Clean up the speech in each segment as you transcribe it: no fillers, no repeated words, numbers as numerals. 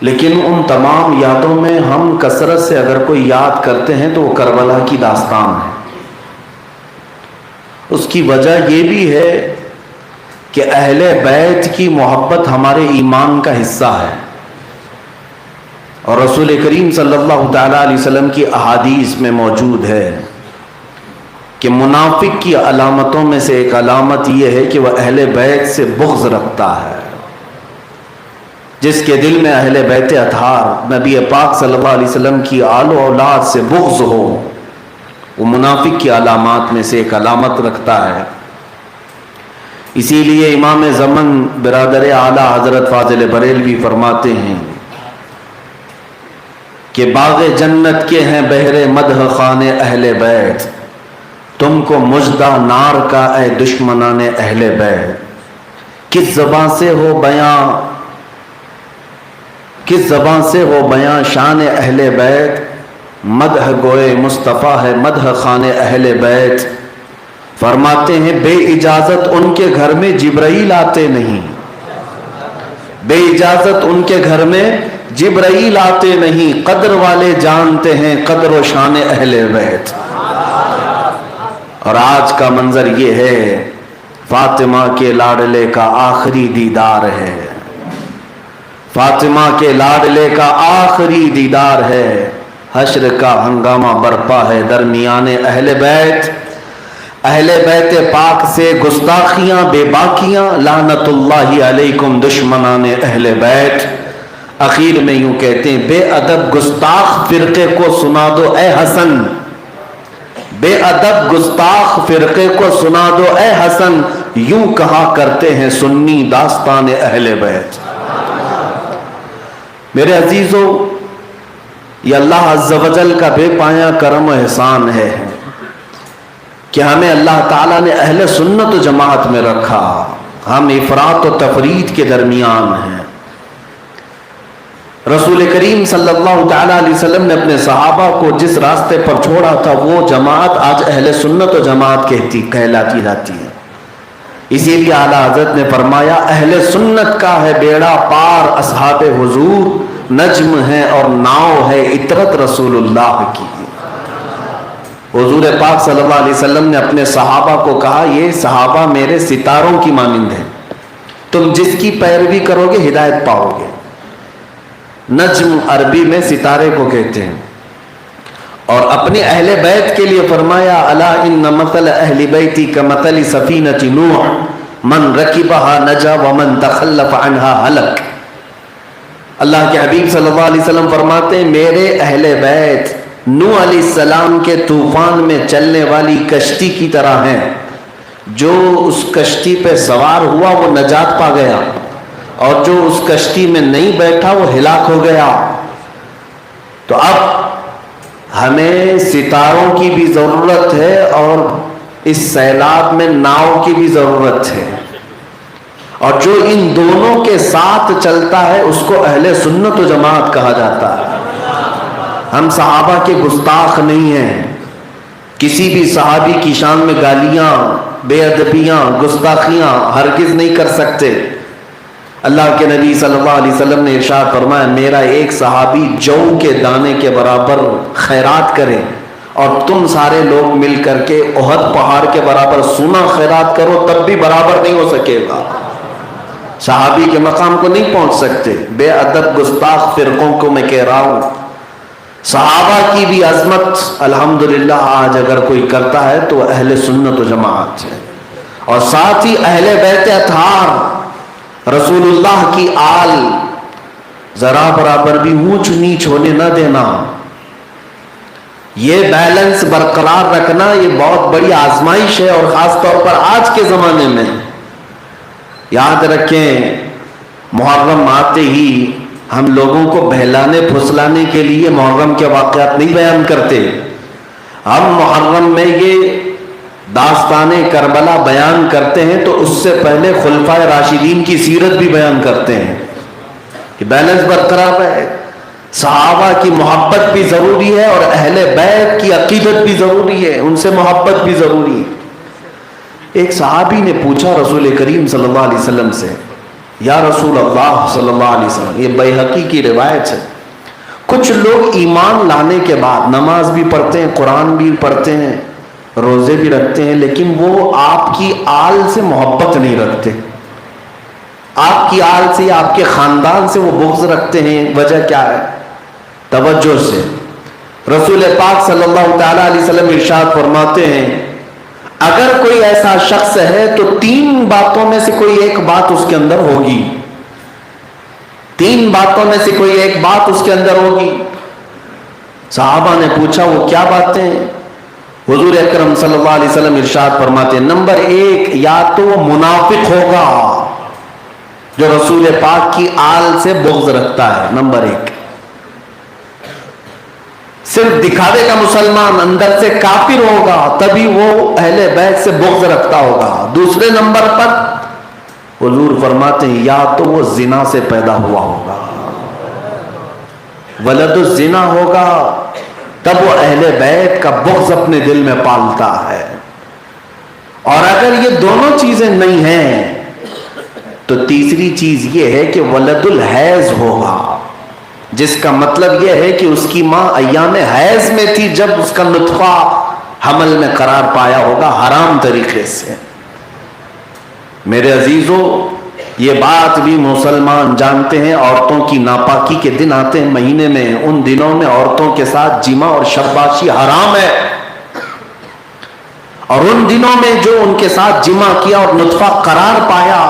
لیکن ان تمام یادوں میں ہم کثرت سے اگر کوئی یاد کرتے ہیں تو وہ کربلا کی داستان ہے۔ اس کی وجہ یہ بھی ہے کہ اہل بیت کی محبت ہمارے ایمان کا حصہ ہے، اور رسول کریم صلی اللہ تعالیٰ علیہ وسلم کی احادیث میں موجود ہے کہ منافق کی علامتوں میں سے ایک علامت یہ ہے کہ وہ اہل بیت سے بغض رکھتا ہے۔ جس کے دل میں اہل بیت اطہار نبی پاک صلی اللہ علیہ وسلم کی آل و اولاد سے بغض ہو، وہ منافق کی علامات میں سے ایک علامت رکھتا ہے۔ اسی لیے امام زمن برادر اعلیٰ حضرت فاضل بریلوی فرماتے ہیں کہ باغ جنت کے ہیں بہر مدح خان اہل بیت، تم کو مژدہ نار کا اے دشمنان اہل بیت۔ کس زبان سے ہو بیاں شان اہل بیت، مدح گوئے مصطفیٰ ہے مدح خان اہل بیت۔ فرماتے ہیں بے اجازت ان کے گھر میں جبرائیل آتے نہیں، بے اجازت ان کے گھر میں جبرائیل آتے نہیں، قدر والے جانتے ہیں قدر و شان اہل بیت۔ اور آج کا منظر یہ ہے، فاطمہ کے لاڈلے کا آخری دیدار ہے، فاطمہ کے لاڈلے کا آخری دیدار ہے، حشر کا ہنگامہ برپا ہے درمیان اہل بیت۔ اہل بیت پاک سے گستاخیاں بے باکیاں، لعنت اللہ علیکم دشمنان اہل بیت۔ اخیر میں یوں کہتے ہیں بے ادب گستاخ فرقے کو سنا دو اے حسن، بے ادب گستاخ فرقے کو سنا دو اے حسن، یوں کہا کرتے ہیں سنی داستان اہل بیت۔ میرے عزیزو، یہ اللہ عز و جل کا بے پایاں کرم و احسان ہے کہ ہمیں اللہ تعالیٰ نے اہل سنت و جماعت میں رکھا۔ ہم افراط و تفرید کے درمیان ہیں۔ رسول کریم صلی اللہ تعالیٰ علیہ وسلم نے اپنے صحابہ کو جس راستے پر چھوڑا تھا وہ جماعت آج اہل سنت و جماعت کہلاتی جاتی ہے۔ اسی لیے اعلیٰ حضرت نے فرمایا اہل سنت کا ہے بیڑا پار، اصحاب حضور نجم ہے اور ناؤ ہے عطرت رسول اللہ کی۔ حضور پاک صلی اللہ علیہ وسلم نے اپنے صحابہ کو کہا یہ صحابہ میرے ستاروں کی مانند ہیں، تم جس کی پیروی کرو گے ہدایت پاؤ گے۔ نجم عربی میں ستارے کو کہتے ہیں۔ اور اپنے اہل بیت کے لیے فرمایا الا ان مثل اہل بیتی کمثل سفینۃ نوح من رکبها نجا ومن تخلف عنها ہلک۔ اللہ کے حبیب صلی اللہ علیہ وسلم فرماتے ہیں میرے اہل بیت نوح علیہ السلام کے طوفان میں چلنے والی کشتی کی طرح ہیں، جو اس کشتی پہ سوار ہوا وہ نجات پا گیا، اور جو اس کشتی میں نہیں بیٹھا وہ ہلاک ہو گیا۔ تو اب ہمیں ستاروں کی بھی ضرورت ہے اور اس سیلاب میں ناؤ کی بھی ضرورت ہے، اور جو ان دونوں کے ساتھ چلتا ہے اس کو اہل سنت و جماعت کہا جاتا ہے۔ ہم صحابہ کے گستاخ نہیں ہیں، کسی بھی صحابی کی شان میں گالیاں، بے ادبیاں، گستاخیاں ہرگز نہیں کر سکتے۔ اللہ کے نبی صلی اللہ علیہ وسلم نے ارشاد فرمایا میرا ایک صحابی جو کے دانے کے برابر خیرات کرے اور تم سارے لوگ مل کر کے احد پہاڑ کے برابر سونا خیرات کرو تب بھی برابر نہیں ہو سکے گا، صحابی کے مقام کو نہیں پہنچ سکتے۔ بے ادب گستاخ فرقوں کو میں کہہ رہا ہوں صحابہ کی بھی عظمت الحمدللہ آج اگر کوئی کرتا ہے تو اہل سنت و جماعت ہے، اور ساتھ ہی اہل بیت اطہار رسول اللہ کی آل ذرا برابر بھی اونچ نیچ ہونے نہ دینا، یہ بیلنس برقرار رکھنا یہ بہت بڑی آزمائش ہے، اور خاص طور پر آج کے زمانے میں۔ یاد رکھیں محرم آتے ہی ہم لوگوں کو بہلانے پھسلانے کے لیے محرم کے واقعات نہیں بیان کرتے، ہم محرم میں یہ داستان کربلا بیان کرتے ہیں تو اس سے پہلے خلفائے راشدین کی سیرت بھی بیان کرتے ہیں کہ بیلنس برقرار ہے۔ صحابہ کی محبت بھی ضروری ہے اور اہل بیت کی عقیدت بھی ضروری ہے، ان سے محبت بھی ضروری ہے۔ ایک صحابی نے پوچھا رسول کریم صلی اللہ علیہ وسلم سے یا رسول اللہ صلی اللہ علیہ وسلم، یہ بیہقی کی روایت ہے، کچھ لوگ ایمان لانے کے بعد نماز بھی پڑھتے ہیں، قرآن بھی پڑھتے ہیں، روزے بھی رکھتے ہیں، لیکن وہ آپ کی آل سے محبت نہیں رکھتے، آپ کی آل سے یا آپ کے خاندان سے وہ بغض رکھتے ہیں۔ وجہ کیا ہے؟ توجہ سے رسول پاک صلی اللہ تعالیٰ علیہ وسلم ارشاد فرماتے ہیں اگر کوئی ایسا شخص ہے تو 3 باتوں میں سے کوئی ایک بات اس کے اندر ہوگی، 3 باتوں میں سے کوئی ایک بات اس کے اندر ہوگی۔ صحابہ نے پوچھا وہ کیا باتیں ہیں؟ حضور اکرم صلی اللہ علیہ وسلم ارشاد فرماتے ہیں نمبر 1، یا تو وہ منافق ہوگا جو رسول پاک کی آل سے بغض رکھتا ہے، نمبر 1، صرف دکھاوے کا مسلمان، اندر سے کافر ہوگا تبھی وہ اہل بیت سے بغض رکھتا ہوگا۔ دوسرے نمبر پر حضور فرماتے ہیں یا تو وہ زنا سے پیدا ہوا ہوگا، ولد الزنا ہوگا، تب وہ اہل بیت کا بغض اپنے دل میں پالتا ہے، اور اگر یہ دونوں چیزیں نہیں ہیں تو تیسری چیز یہ ہے کہ ولد الحیض ہوگا، جس کا مطلب یہ ہے کہ اس کی ماں ایام حیض میں تھی جب اس کا نطفہ حمل میں قرار پایا ہوگا حرام طریقے سے۔ میرے عزیزو، یہ بات بھی مسلمان جانتے ہیں، عورتوں کی ناپاکی کے دن آتے ہیں مہینے میں، ان دنوں میں عورتوں کے ساتھ جمع اور شباشی حرام ہے، اور ان دنوں میں جو ان کے ساتھ جمع کیا اور نطفہ قرار پایا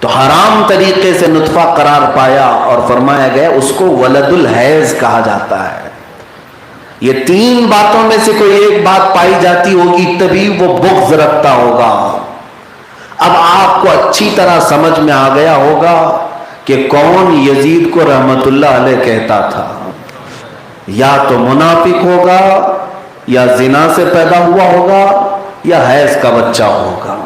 تو حرام طریقے سے نطفہ قرار پایا، اور فرمایا گیا اس کو ولد الحیض کہا جاتا ہے۔ یہ 3 باتوں میں سے کوئی ایک بات پائی جاتی ہوگی تبھی وہ بغض رکھتا ہوگا۔ اب آپ کو اچھی طرح سمجھ میں آ گیا ہوگا کہ کون یزید کو رحمت اللہ علیہ کہتا تھا، یا تو منافق ہوگا، یا زنا سے پیدا ہوا ہوگا، یا حیض کا بچہ ہوگا۔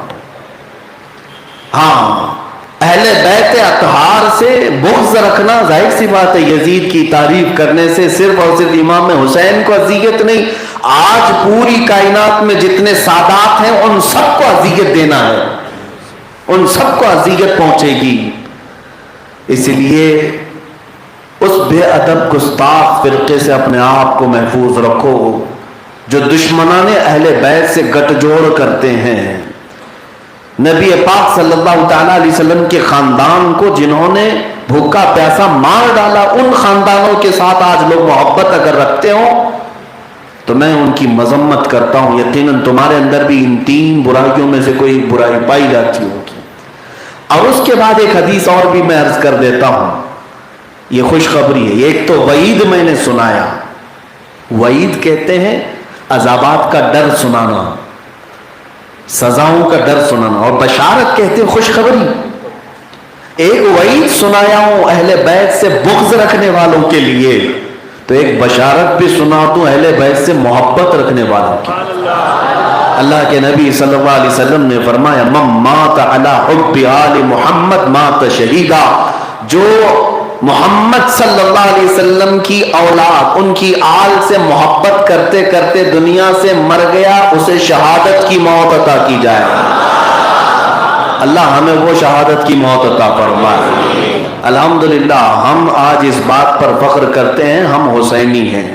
ہاں، اہل بیت اطہار سے بغض رکھنا ظاہر سی بات ہے، یزید کی تعریف کرنے سے صرف اور صرف امام حسین کو اذیت نہیں، آج پوری کائنات میں جتنے سادات ہیں ان سب کو اذیت دینا ہے، ان سب کو اذیت پہنچے گی۔ اس لیے اس بے ادب گستاخ فرقے سے اپنے آپ کو محفوظ رکھو جو دشمنان اہل بیت سے گٹھ جوڑ کرتے ہیں۔ نبی پاک صلی اللہ تعالیٰ علیہ وسلم کے خاندان کو جنہوں نے بھوکا پیاسا مار ڈالا، ان خاندانوں کے ساتھ آج لوگ محبت اگر رکھتے ہوں تو میں ان کی مذمت کرتا ہوں۔ یقیناً تمہارے اندر بھی ان 3 برائیوں میں سے کوئی برائی پائی جاتی ہوگی۔ اور اس کے بعد ایک حدیث اور بھی میں عرض کر دیتا ہوں، یہ خوشخبری ہے۔ ایک تو وعید میں نے سنایا، وعید کہتے ہیں عذابات کا ڈر سنانا، سزاؤں کا ڈر سنانا، اور بشارت کہتے ہیں خوشخبری۔ ایک وعید سنایا ہوں اہل بیت سے بغض رکھنے والوں کے لیے، تو ایک بشارت بھی سنا دوں اہل بیت سے محبت رکھنے والوں کی۔ اللہ کے نبی صلی اللہ علیہ وسلم نے فرمایا من مات علی حب آل محمد مات شہیدا، جو محمد صلی اللہ علیہ وسلم کی اولاد، ان کی آل سے محبت کرتے کرتے دنیا سے مر گیا، اسے شہادت کی موت عطا کی جائے۔ اللہ ہمیں وہ شہادت کی موت عطا فرمائے۔ الحمدللہ ہم آج اس بات پر فخر کرتے ہیں ہم حسینی ہیں،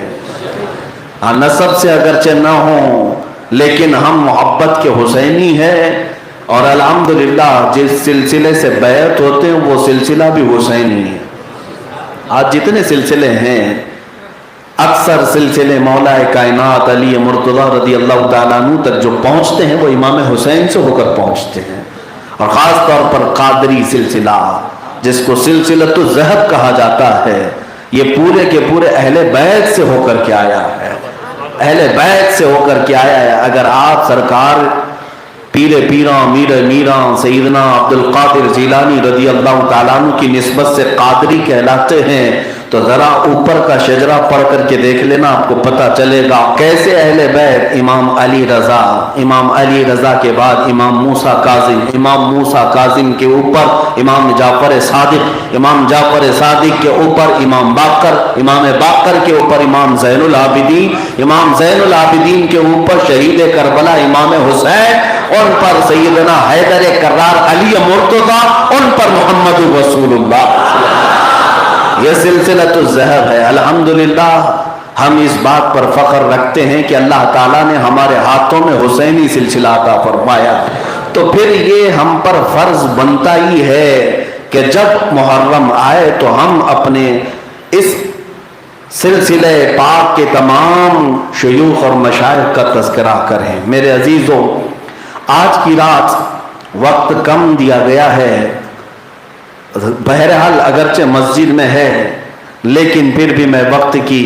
ہاں نسب سے اگرچہ نہ ہوں لیکن ہم محبت کے حسینی ہیں، اور الحمدللہ جس سلسلے سے بیعت ہوتے ہیں وہ سلسلہ بھی حسینی ہے۔ آج جتنے سلسلے ہیں اکثر سلسلے مولا کائنات علی مرتضیٰ رضی اللہ تعالیٰ عنہ تک جو پہنچتے ہیں وہ امام حسین سے ہو کر پہنچتے ہیں، اور خاص طور پر قادری سلسلہ جس کو سلسلۃ الذہب کہا جاتا ہے، یہ پورے کے پورے اہل بیت سے ہو کر کے آیا ہے، اہل بیت سے ہو کر کے آیا ہے۔ اگر آپ سرکار پیر پیراں میر میراں سیدنا عبد القادر جیلانی رضی اللہ تعالیٰ عنہ کی نسبت سے قادری کہلاتے ہیں تو ذرا اوپر کا شجرہ پڑھ کر کے دیکھ لینا، آپ کو پتہ چلے گا کیسے اہل بیت امام علی رضا، امام علی رضا کے بعد امام موسیٰ کاظم، امام موسیٰ کاظم کے اوپر امام جعفر صادق، امام جعفر صادق کے اوپر امام باقر، امام باقر کے اوپر امام زین العابدین، امام زین العابدین کے اوپر شہید کربلا امام حسین، ان پر سیدنا حیدر کرار علی مرتضی، ان پر محمد رسول اللہ۔ یہ سلسلۃ الذہب ہے۔ الحمدللہ ہم اس بات پر فخر رکھتے ہیں کہ اللہ تعالیٰ نے ہمارے ہاتھوں میں حسینی سلسلہ عطا فرمایا، تو پھر یہ ہم پر فرض بنتا ہی ہے کہ جب محرم آئے تو ہم اپنے اس سلسلہ پاک کے تمام شیوخ اور مشائخ کا تذکرہ کریں۔ میرے عزیزوں، آج کی رات وقت کم دیا گیا ہے، بہرحال اگرچہ مسجد میں ہے لیکن پھر بھی میں وقت کی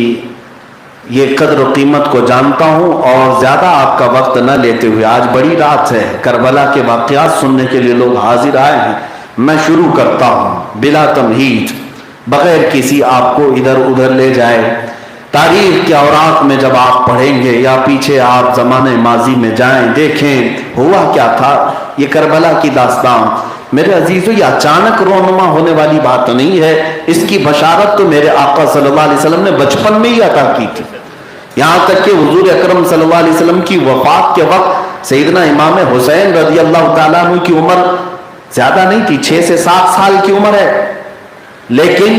یہ قدر و قیمت کو جانتا ہوں اور زیادہ آپ کا وقت نہ لیتے ہوئے، آج بڑی رات ہے، کربلا کے واقعات سننے کے لیے لوگ حاضر آئے ہیں، میں شروع کرتا ہوں بلا تمہید، بغیر کسی آپ کو ادھر ادھر لے جائے۔ تاریخ کے اوراق میں جب آپ پڑھیں گے یا پیچھے آپ زمانے ماضی میں جائیں، دیکھیں ہوا کیا تھا، یہ کربلا کی داستان میرے عزیزو یہ اچانک رونما ہونے والی بات نہیں ہے، اس کی بشارت تو میرے آقا صلی اللہ علیہ وسلم نے بچپن میں ہی عطا کی تھی، یہاں تک کہ حضور اکرم صلی اللہ علیہ وسلم کی وفات کے وقت سیدنا امام حسین رضی اللہ تعالیٰ عنہ کی عمر زیادہ نہیں تھی، 6 سے 7 سال کی عمر ہے، لیکن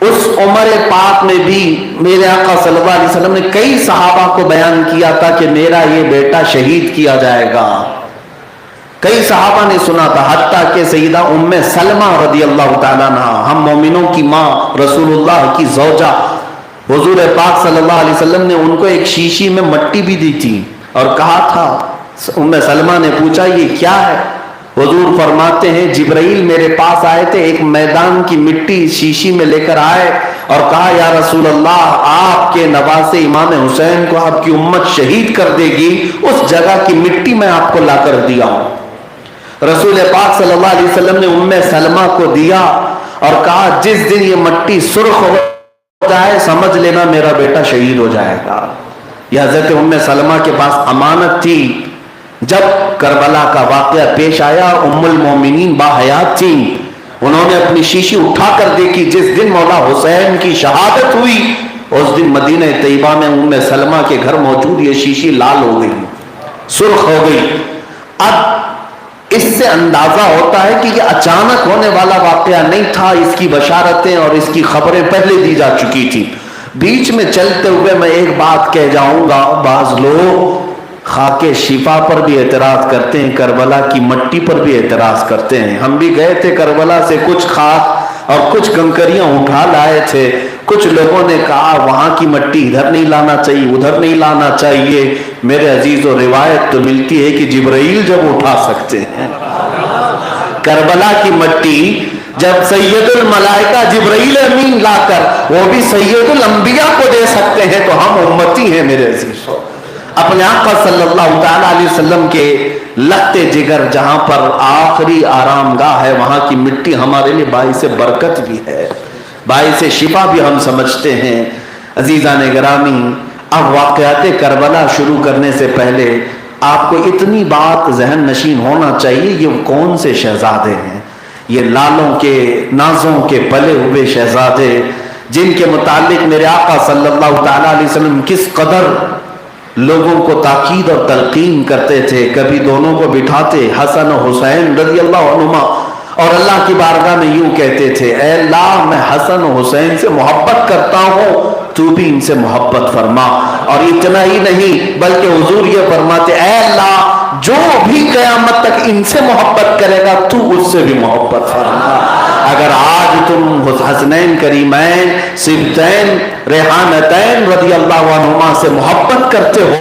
اس عمر پاک میں بھی میرے آقا صلی اللہ علیہ وسلم نے کئی صحابہ کو بیان کیا تھا کہ میرا یہ بیٹا شہید کیا جائے گا، کئی صحابہ نے سنا تھا، حتیٰ کہ سیدہ ام سلمہ رضی اللہ تعالیٰ عنہ، ہم مومنوں کی ماں، رسول اللہ کی زوجہ، حضور پاک صلی اللہ علیہ وسلم نے ان کو ایک شیشی میں مٹی بھی دی تھی اور کہا تھا، ام سلمہ نے پوچھا یہ کیا ہے؟ حضور فرماتے ہیں جبرائیل میرے پاس آئے تھے، ایک میدان کی مٹی شیشی میں لے کر آئے اور کہا یا رسول اللہ آپ کے نواسے امام حسین کو آپ کی امت شہید کر دے گی، اس جگہ کی مٹی میں آپ کو لا کر دیا ہوں۔ رسول پاک صلی اللہ علیہ وسلم نے ام سلمہ کو دیا اور کہا جس دن یہ مٹی سرخ ہو جائے سمجھ لینا میرا بیٹا شہید ہو جائے گا۔ یہ حضرت ام سلمہ کے پاس امانت تھی، جب کربلا کا واقعہ پیش آیا ام المومنین باحیات تھیں، انہوں نے اپنی شیشی اٹھا کر دیکھی، جس دن مولا حسین کی شہادت ہوئی اس دن مدینہ طیبہ میں ام سلمہ کے گھر موجود یہ شیشی لال ہو گئی، سرخ ہو گئی۔ اب اس سے اندازہ ہوتا ہے کہ یہ اچانک ہونے والا واقعہ نہیں تھا، اس کی بشارتیں اور اس کی خبریں پہلے دی جا چکی تھی۔ بیچ میں چلتے ہوئے میں ایک بات کہہ جاؤں گا، بعض لوگ خاک شفا پر بھی اعتراض کرتے ہیں، کربلا کی مٹی پر بھی اعتراض کرتے ہیں۔ ہم بھی گئے تھے کربلا سے کچھ خاک اور کچھ کنکریاں اٹھا لائے تھے، کچھ لوگوں نے کہا وہاں کی مٹی ادھر نہیں لانا چاہیے، ادھر نہیں لانا چاہیے۔ میرے عزیزو روایت تو ملتی ہے کہ جبرائیل جب اٹھا سکتے ہیں کربلا کی مٹی، جب سید الملائکہ جبرائیل امین لا کر وہ بھی سید الانبیاء کو دے سکتے ہیں تو ہم امتی ہیں میرے عزیزو۔ اپنے آقا صلی اللہ تعالیٰ علیہ وسلم کے لختے جگر جہاں پر آخری آرام گاہ ہے، وہاں کی مٹی ہمارے لیے باعث برکت بھی ہے، باعث شفا بھی ہم سمجھتے ہیں۔ عزیزان گرامی، اب واقعات کربلا شروع کرنے سے پہلے آپ کو اتنی بات ذہن نشین ہونا چاہیے، یہ کون سے شہزادے ہیں؟ یہ لالوں کے نازوں کے پلے ہوئے شہزادے، جن کے متعلق میرے آقا صلی اللہ تعالیٰ علیہ وسلم کس قدر لوگوں کو تاکید اور تلقین کرتے تھے۔ کبھی دونوں کو بٹھاتے حسن و حسین رضی اللہ عنہما اور اللہ کی بارگاہ میں یوں کہتے تھے اے اللہ میں حسن و حسین سے محبت کرتا ہوں، تو بھی ان سے محبت فرما۔ اور اتنا ہی نہیں بلکہ حضور یہ فرماتے اے اللہ جو بھی قیامت تک ان سے محبت کرے گا تو اس سے بھی محبت فرما۔ اگر آج تم حسنین کریمین سبتین ریحانتین رضی اللہ عنہما سے محبت کرتے ہو